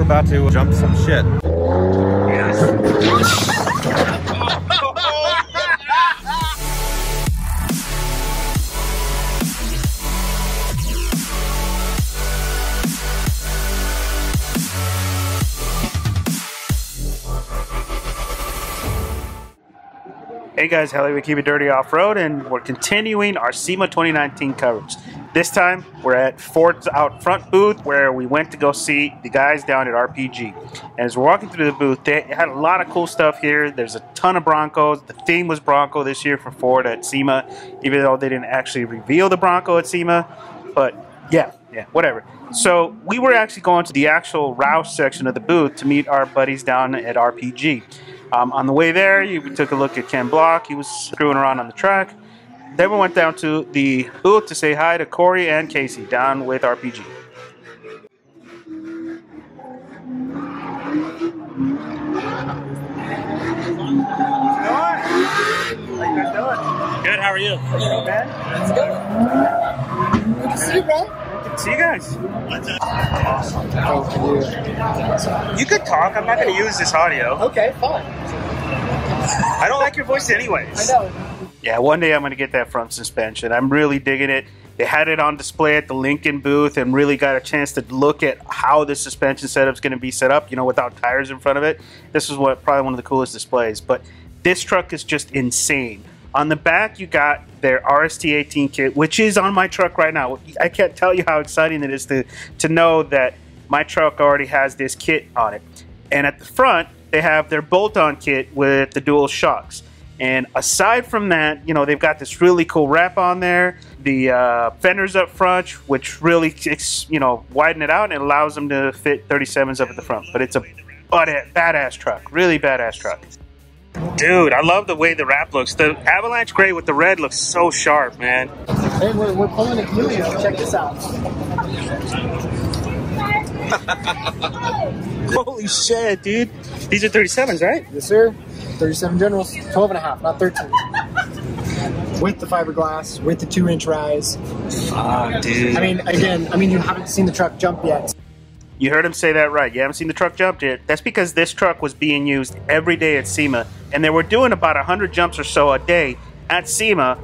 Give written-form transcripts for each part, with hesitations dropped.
We're about to jump some shit. Hey guys, Helly with Keep It Dirty Offroad, and we're continuing our SEMA 2019 coverage. This time, we're at Ford's out front booth where we went to go see the guys down at RPG. And as we're walking through the booth, they had a lot of cool stuff here. There's a ton of Broncos. The theme was Bronco this year for Ford at SEMA, even though they didn't actually reveal the Bronco at SEMA. But yeah, whatever. So we were actually going to the actual Roush section of the booth to meet our buddies down at RPG. On the way there, we took a look at Ken Block. He was screwing around on the track. Then we went down to the booth to say hi to Corey and Casey down with RPG. Good, how are you? Let's go. Good to see you, bro. Good to see you guys. You could talk. I'm not going to use this audio. Okay, fine. I don't like your voice anyways. I know. Yeah, one day I'm going to get that front suspension. I'm really digging it. They had it on display at the Lincoln booth and really got a chance to look at how the suspension setup is going to be set up, you know, without tires in front of it. This is probably one of the coolest displays. But this truck is just insane. On the back, you got their RST18 kit, which is on my truck right now. I can't tell you how exciting it is to know that my truck already has this kit on it. And at the front, they have their bolt-on kit with the dual shocks. And aside from that, you know, they've got this really cool wrap on there. The fenders up front, which really, you know, widen it out and it allows them to fit 37s up at the front. But it's a badass truck, really badass truck. Dude, I love the way the wrap looks. The Avalanche Gray with the red looks so sharp, man. Hey, we're pulling a Helio. Check this out. Holy shit, dude. These are 37s, right? Yes, sir. 37 Generals, 12 and a half, not 13. With the fiberglass, with the 2-inch rise. Dude. I mean, you haven't seen the truck jump yet. You heard him say that right. You haven't seen the truck jump yet. That's because this truck was being used every day at SEMA, and they were doing about 100 jumps or so a day at SEMA,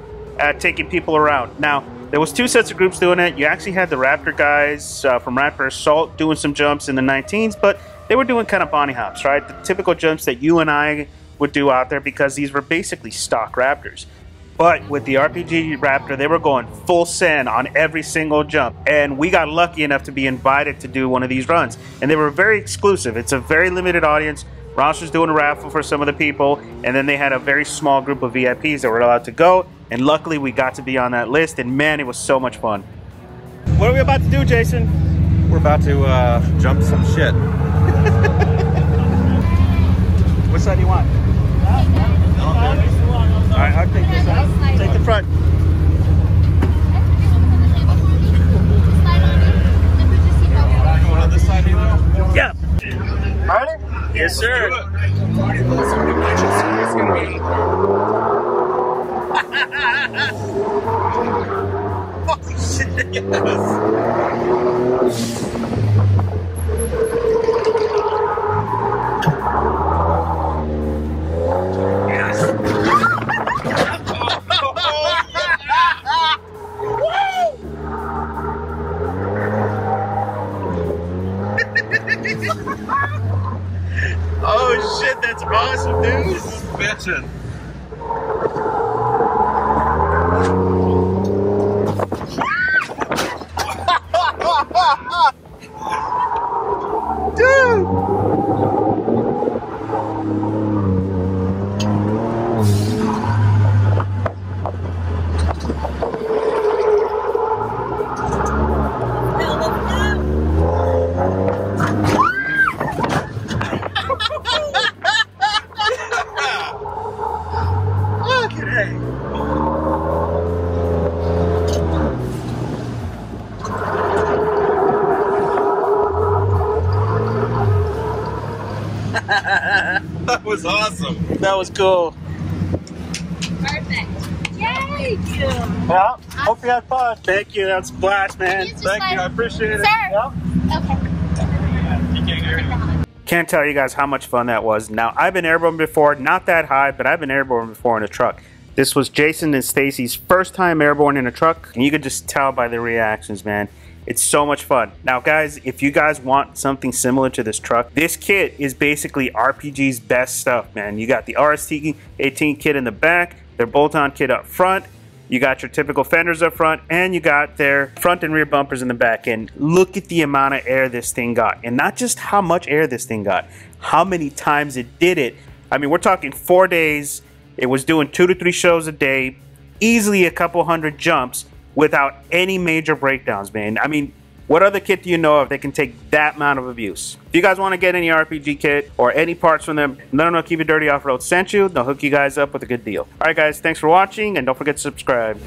taking people around. Now, there was two sets of groups doing it. You actually had the Raptor guys from Raptor Assault doing some jumps in the 19s, but they were doing kind of bunny hops, right? The typical jumps that you and I would do out there because these were basically stock Raptors. But with the RPG Raptor, they were going full send on every single jump. And we got lucky enough to be invited to do one of these runs. And they were very exclusive. It's a very limited audience. Roush was doing a raffle for some of the people. And then they had a very small group of VIPs that were allowed to go. And luckily, we got to be on that list. And man, it was so much fun. What are we about to do, Jason? We're about to jump some shit. What side do you want? All right, I'll take this side. Take the front. Going on this side, Yeah. Ready? Yes, sir. Holy shit, yes. Oh shit, that's awesome, dude. This is bitchin'. That was awesome. That was cool. Perfect. Yay! Well, hope you had fun. Thank you. That's a blast, man. Thank you. I appreciate it. Sir. Yeah. Okay. Can't tell you guys how much fun that was. Now, I've been airborne before, not that high, but I've been airborne before in a truck. This was Jason and Stacy's first time airborne in a truck, and you could just tell by their reactions, man. It's so much fun. Now, guys, if you guys want something similar to this truck, this kit is basically RPG's best stuff, man. You got the RST-18 kit in the back, their bolt-on kit up front, you got your typical fenders up front, and you got their front and rear bumpers in the back. And look at the amount of air this thing got. And not just how much air this thing got, how many times it did it. I mean, we're talking 4 days. It was doing 2 to 3 shows a day, easily a couple hundred jumps without any major breakdowns, man. I mean, what other kit do you know of that can take that amount of abuse? If you guys want to get any RPG kit or any parts from them, let them know Keep It Dirty Offroad sent you. They'll hook you guys up with a good deal. All right, guys, thanks for watching, and don't forget to subscribe.